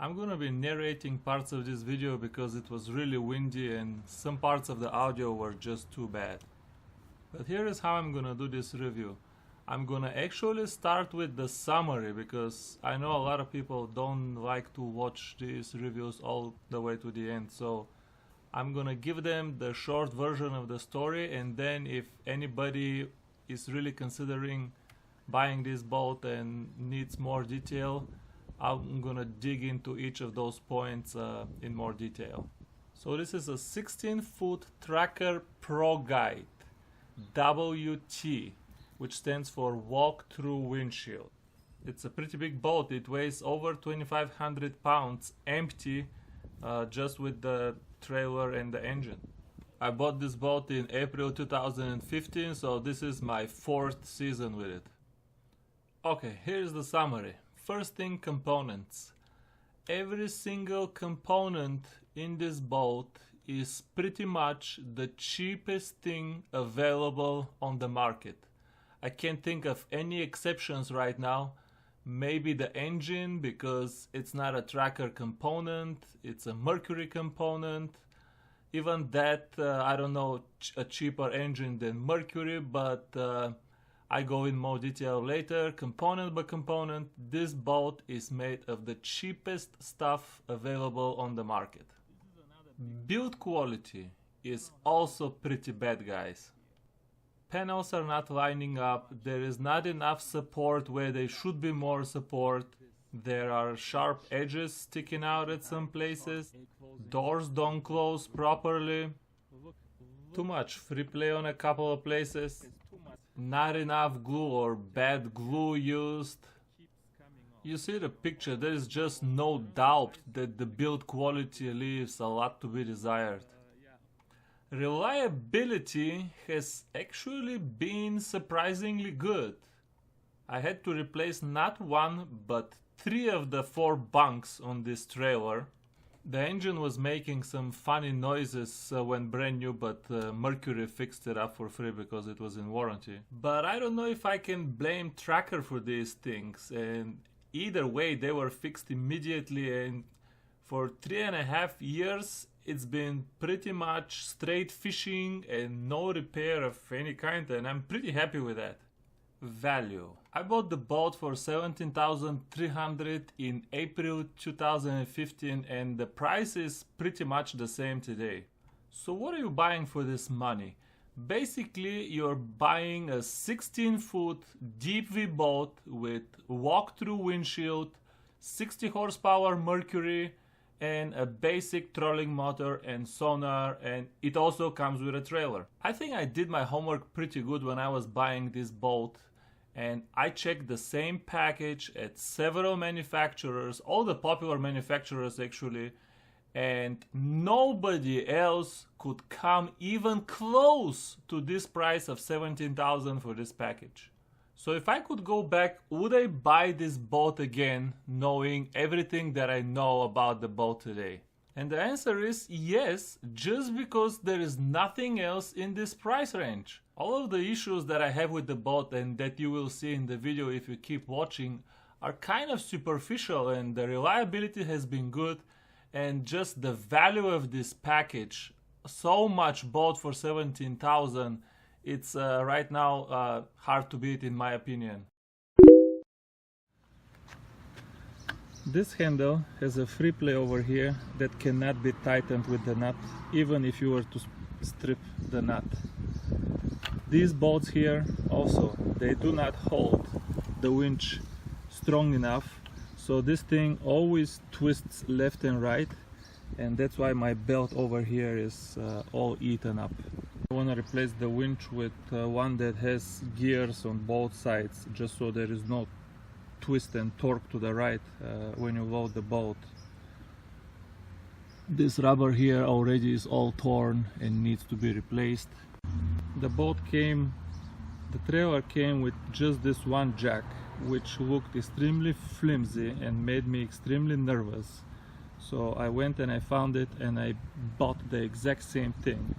I'm gonna be narrating parts of this video because it was really windy and some parts of the audio were just too bad. But here is how I'm gonna do this review. I'm gonna actually start with the summary because I know a lot of people don't like to watch these reviews all the way to the end. So I'm gonna give them the short version of the story, and then if anybody is really considering buying this boat and needs more detail, I'm gonna dig into each of those points in more detail. So this is a 16-foot Tracker Pro Guide, WT, which stands for Walk-Through Windshield. It's a pretty big boat. It weighs over 2,500 pounds empty, just with the trailer and the engine. I bought this boat in April 2015, so this is my 4th season with it. Okay, here's the summary. First thing, components. Every single component in this boat is pretty much the cheapest thing available on the market. I can't think of any exceptions right now. Maybe the engine, because it's not a Tracker component, it's a Mercury component. Even that, I don't know a cheaper engine than Mercury, but I go in more detail later. Component by component, this boat is made of the cheapest stuff available on the market. Build quality is also pretty bad, guys. Panels are not lining up, there is not enough support where there should be more support, there are sharp edges sticking out at some places, doors don't close properly, too much free play on a couple of places, not enough glue or bad glue used. You see the picture, there is just no doubt that the build quality leaves a lot to be desired. Reliability has actually been surprisingly good. I had to replace not one but 3 of the 4 bunks on this trailer. The engine was making some funny noises when brand new, but Mercury fixed it up for free because it was in warranty. But I don't know if I can blame Tracker for these things, and either way they were fixed immediately, and for 3.5 years it's been pretty much straight fishing and no repair of any kind, and I'm pretty happy with that. Value. I bought the boat for $17,300 in April 2015, and the price is pretty much the same today. So what are you buying for this money? Basically, you're buying a 16-foot deep V boat with walk-through windshield, 60 horsepower Mercury, and a basic trolling motor and sonar, and it also comes with a trailer. I think I did my homework pretty good when I was buying this boat, and I checked the same package at several manufacturers, all the popular manufacturers actually, and nobody else could come even close to this price of $17,000 for this package. So if I could go back, would I buy this boat again, knowing everything that I know about the boat today? And the answer is yes, just because there is nothing else in this price range. All of the issues that I have with the boat, and that you will see in the video if you keep watching, are kind of superficial, and the reliability has been good, and just the value of this package, so much boat for $17,000, it's right now hard to beat in my opinion. This handle has a free play over here that cannot be tightened with the nut, even if you were to strip the nut. These bolts here also, they do not hold the winch strong enough, so this thing always twists left and right, and that's why my belt over here is all eaten up. I want to replace the winch with one that has gears on both sides, just so there is no twist and torque to the right when you load the boat. This rubber here already is all torn and needs to be replaced. The trailer came with just this one jack, which looked extremely flimsy and made me extremely nervous. So I went and I found it and I bought the exact same thing.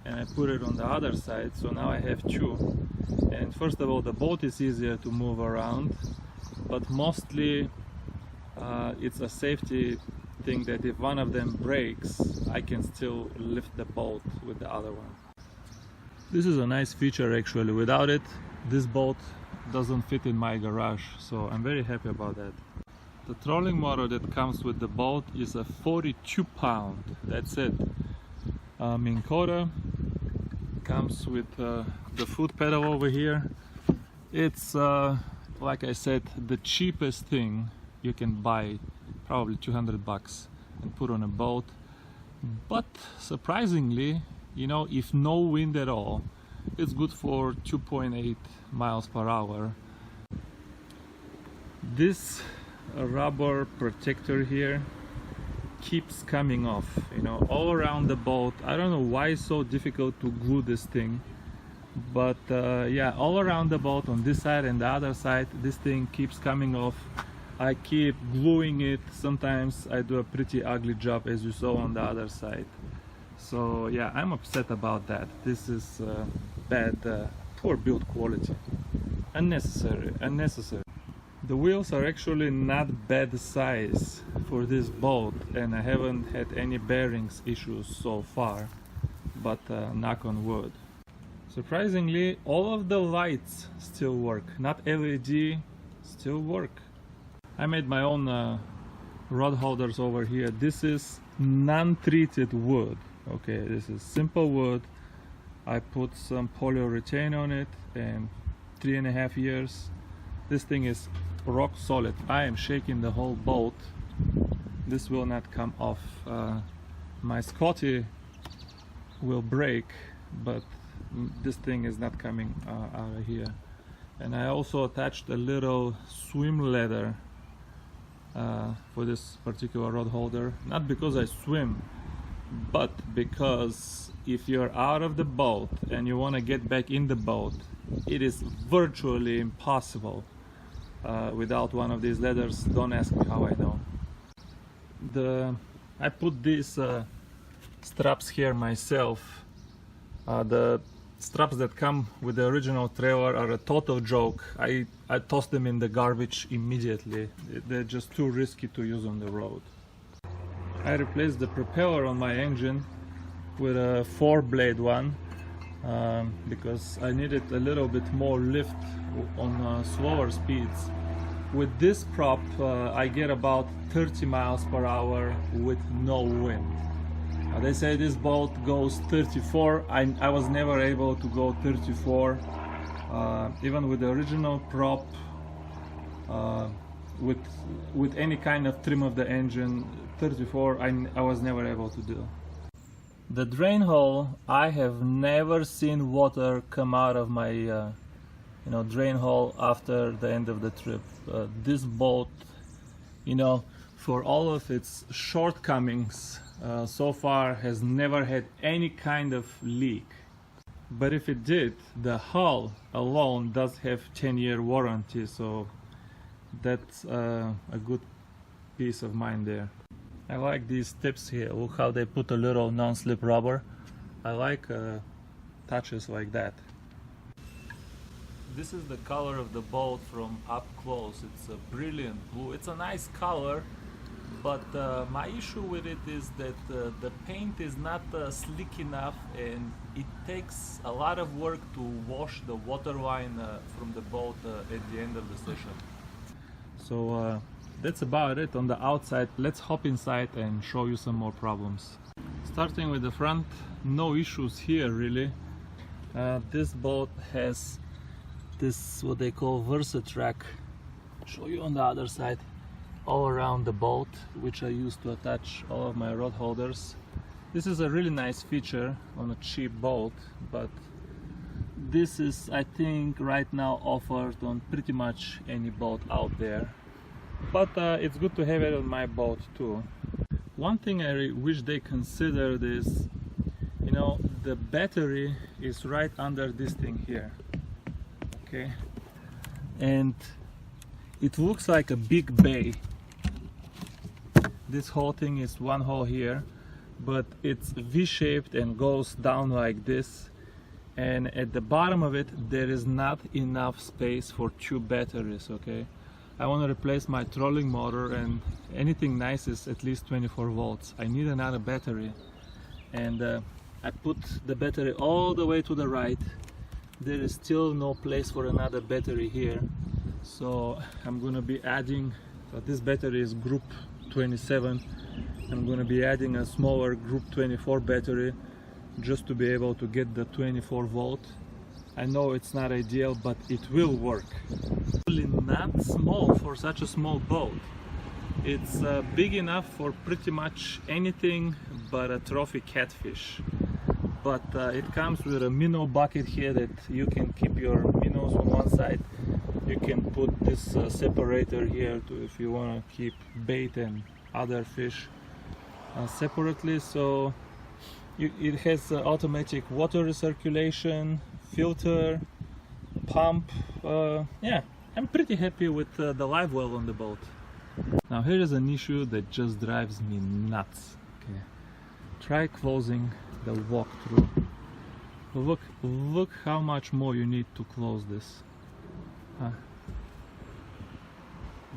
And I put it on the other side, so now I have 2. And first of all, the boat is easier to move around, but mostly it's a safety thing that if one of them breaks, I can still lift the boat with the other one. This is a nice feature actually. Without it, this boat doesn't fit in my garage, so I'm very happy about that. The trolling motor that comes with the boat is a 42 pound, that's it. Minn Kota comes with the foot pedal over here. It's like I said, the cheapest thing you can buy, probably 200 bucks, and put on a boat. But surprisingly, you know, if no wind at all, it's good for 2.8 miles per hour. This rubber protector here keeps coming off, you know, all around the boat. I don't know why it's so difficult to glue this thing, but yeah, all around the boat, on this side and the other side, this thing keeps coming off. I keep gluing it. Sometimes I do a pretty ugly job, as you saw on the other side. So yeah, I'm upset about that. This is bad, poor build quality. Unnecessary. The wheels are actually not bad size for this boat, and I haven't had any bearings issues so far, but knock on wood. Surprisingly, all of the lights still work. Not LED, still work. I made my own rod holders over here. This is non-treated wood. Okay, this is simple wood. I put some polyurethane on it, and 3.5 years. This thing is rock solid. I am shaking the whole boat. This will not come off. My Scotty will break, but this thing is not coming out of here. And I also attached a little swim ladder for this particular rod holder, not because I swim, but because if you're out of the boat and you want to get back in the boat, it is virtually impossible without one of these ladders. Don't ask me how I know. I put these straps here myself. The straps that come with the original trailer are a total joke. I tossed them in the garbage immediately. They're just too risky to use on the road. I replaced the propeller on my engine with a 4-blade one because I needed a little bit more lift on slower speeds. With this prop I get about 30 miles per hour with no wind. They say this boat goes 34. I was never able to go 34 even with the original prop, with any kind of trim of the engine. 34 I was never able to do. The drain hole, I have never seen water come out of my drain hole after the end of the trip. This boat, for all of its shortcomings, so far has never had any kind of leak. But if it did, the hull alone does have 10-year warranty, so that's a good peace of mind there. I like these tips here. Look how they put a little non-slip rubber. I like touches like that. This is the color of the boat from up close. It's a brilliant blue. It's a nice color, but my issue with it is that the paint is not slick enough, and it takes a lot of work to wash the water line from the boat at the end of the session. So that's about it on the outside. Let's hop inside and show you some more problems. Starting with the front, no issues here really. This boat has this what they call VersaTrack. Show you on the other side, all around the boat, which I use to attach all of my rod holders. This is a really nice feature on a cheap boat, but this is, I think, right now offered on pretty much any boat out there. But it's good to have it on my boat too. One thing I wish they considered is, the battery is right under this thing here. Okay, and it looks like a big bay. This whole thing is one hole here, but it's V-shaped and goes down like this, and at the bottom of it there is not enough space for 2 batteries. Okay, I want to replace my trolling motor, and anything nice is at least 24 volts. I need another battery, and I put the battery all the way to the right. There is still no place for another battery here, so I'm gonna be adding, this battery is group 27. I'm gonna be adding a smaller group 24 battery just to be able to get the 24 volt. I know it's not ideal, but it will work. Really not small for such a small boat. It's big enough for pretty much anything but a trophy catfish. But it comes with a minnow bucket here that you can keep your minnows on one side. You can put this separator here to, if you want to keep bait and other fish separately. So it has automatic water recirculation, filter, pump. Yeah, I'm pretty happy with the live well on the boat. Now here is an issue that just drives me nuts. Okay, try closing the walkthrough. Look how much more you need to close this.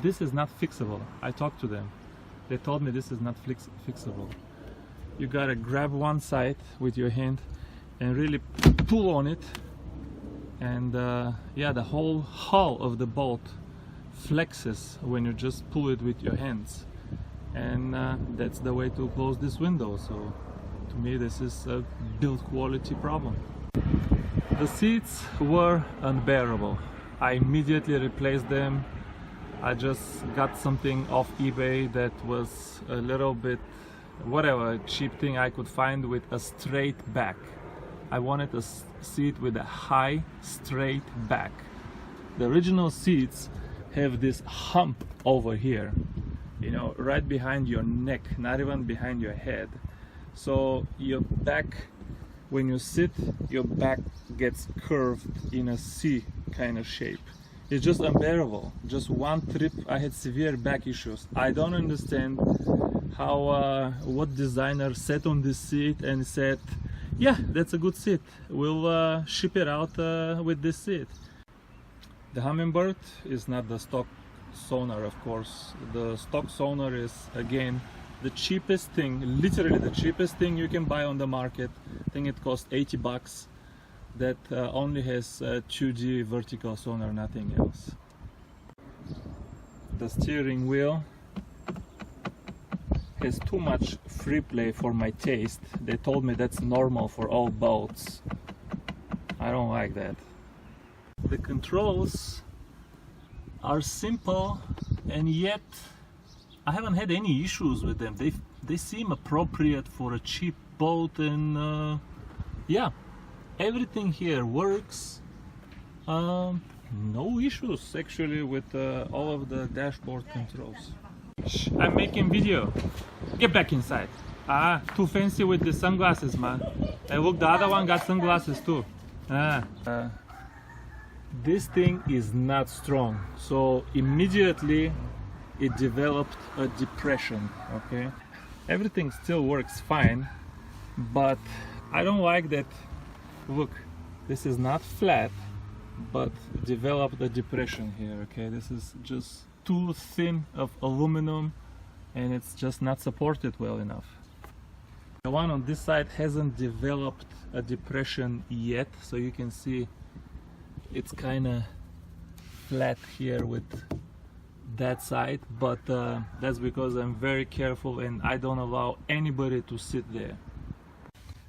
This is not fixable. I talked to them. They told me this is not fixable. You gotta grab one side with your hand and really pull on it, and yeah, the whole hull of the boat flexes when you just pull it with your hands, and that's the way to close this window. So to me this is a build quality problem. The seats were unbearable. I immediately replaced them. I just got something off eBay that was a little bit whatever, cheap thing I could find with a straight back. I wanted a seat with a high straight back. The original seats have this hump over here, you know, right behind your neck, not even behind your head. So your back, when you sit, your back gets curved in a C kind of shape. It's just unbearable. Just one trip I had severe back issues. I don't understand how what designer sat on this seat and said, yeah, that's a good seat, we'll ship it out with this seat. The Humminbird is not the stock sonar, of course. The stock sonar is, again, the cheapest thing, literally the cheapest thing you can buy on the market. I think it costs 80 bucks. That only has 2D vertical sonar, nothing else. The steering wheel has too much free play for my taste. They told me that's normal for all boats. I don't like that. The controls are simple, and yet I haven't had any issues with them. They seem appropriate for a cheap boat, and yeah, everything here works. No issues actually with all of the dashboard controls. I'm making video. Get back inside. Too fancy with the sunglasses, man. Hey, look, the other one got sunglasses too. This thing is not strong, so immediately it developed a depression. Okay, everything still works fine, but I don't like that. Look, this is not flat, but developed a depression here. Okay, this is just too thin of aluminum, and it's just not supported well enough. The one on this side hasn't developed a depression yet, so you can see it's kind of flat here with that side, but that's because I'm very careful and I don't allow anybody to sit there.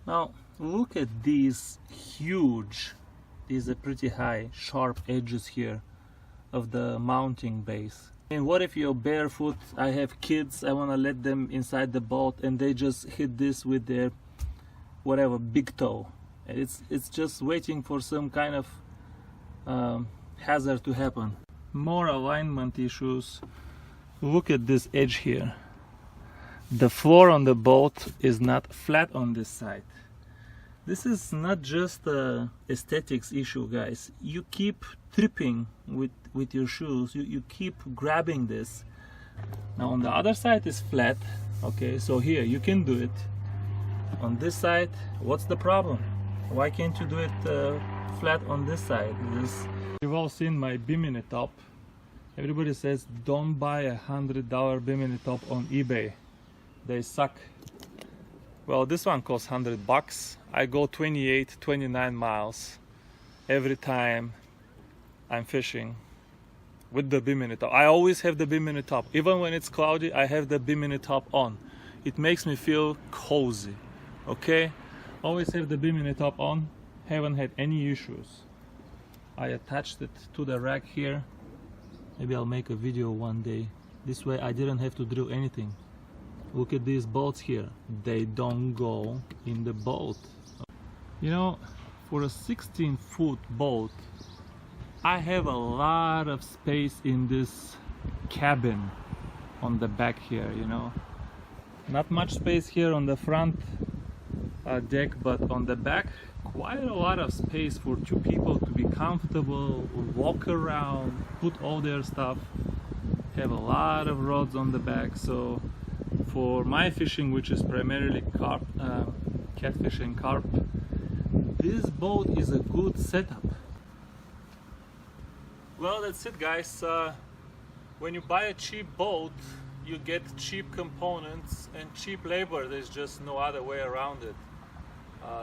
Now look at these huge, these are pretty high, sharp edges here of the mounting base. And what if you're barefoot? I have kids, I want to let them inside the boat, and they just hit this with their whatever big toe. It's just waiting for some kind of hazard to happen. More alignment issues. Look at this edge here. The floor on the boat is not flat on this side. This is not just a aesthetics issue, guys. You keep tripping with your shoes, you keep grabbing this. Now on the other side is flat, okay, so here you can do it. On this side, what's the problem? Why can't you do it flat on this side? You've all seen my bimini top. Everybody says don't buy $100 bimini top on eBay. They suck. Well, this one costs $100. I go 29 miles every time I'm fishing with the bimini top. I always have the bimini top. Even when it's cloudy, I have the bimini top on. It makes me feel cozy. Okay? Always have the bimini top on. Haven't had any issues. I attached it to the rack here. Maybe I'll make a video one day. This way I didn't have to drill anything. Look at these bolts here. They don't go in the boat. You know, for a 16-foot boat, I have a lot of space in this cabin on the back here, you know. Not much space here on the front deck, but on the back, quite a lot of space for two people to be comfortable, walk around, put all their stuff. Have a lot of rods on the back, so for my fishing, which is primarily carp, catfish and carp, this boat is a good setup. Well, that's it, guys. When you buy a cheap boat, you get cheap components and cheap labor. There's just no other way around it.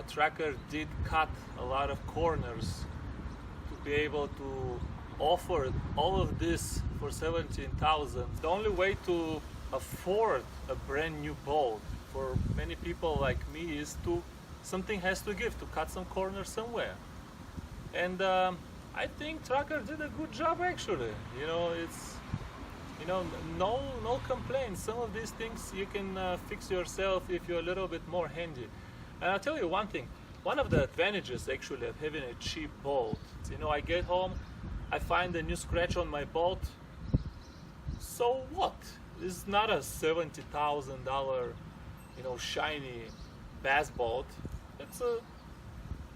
Tracker did cut a lot of corners to be able to offer all of this for $17,000. The only way to afford a brand new boat for many people like me is to something has to give, to cut some corners somewhere. And I think Tracker did a good job, actually. You know, it's, you know, no complaints. Some of these things you can fix yourself if you're a little bit more handy. And I'll tell you one thing, one of the advantages actually of having a cheap boat, you know, I get home, I find a new scratch on my boat, so what? It's not a $70,000, you know, shiny bass boat. It's a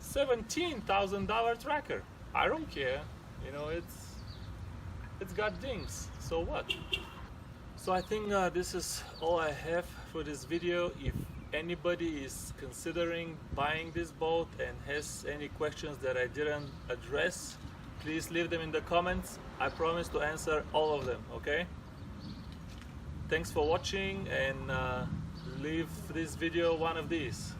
$17,000 Tracker. I don't care, you know, it's got dings, so what? So I think this is all I have for this video. If anybody is considering buying this boat and has any questions that I didn't address, please leave them in the comments. I promise to answer all of them, okay? Thanks for watching, and leave this video one of these.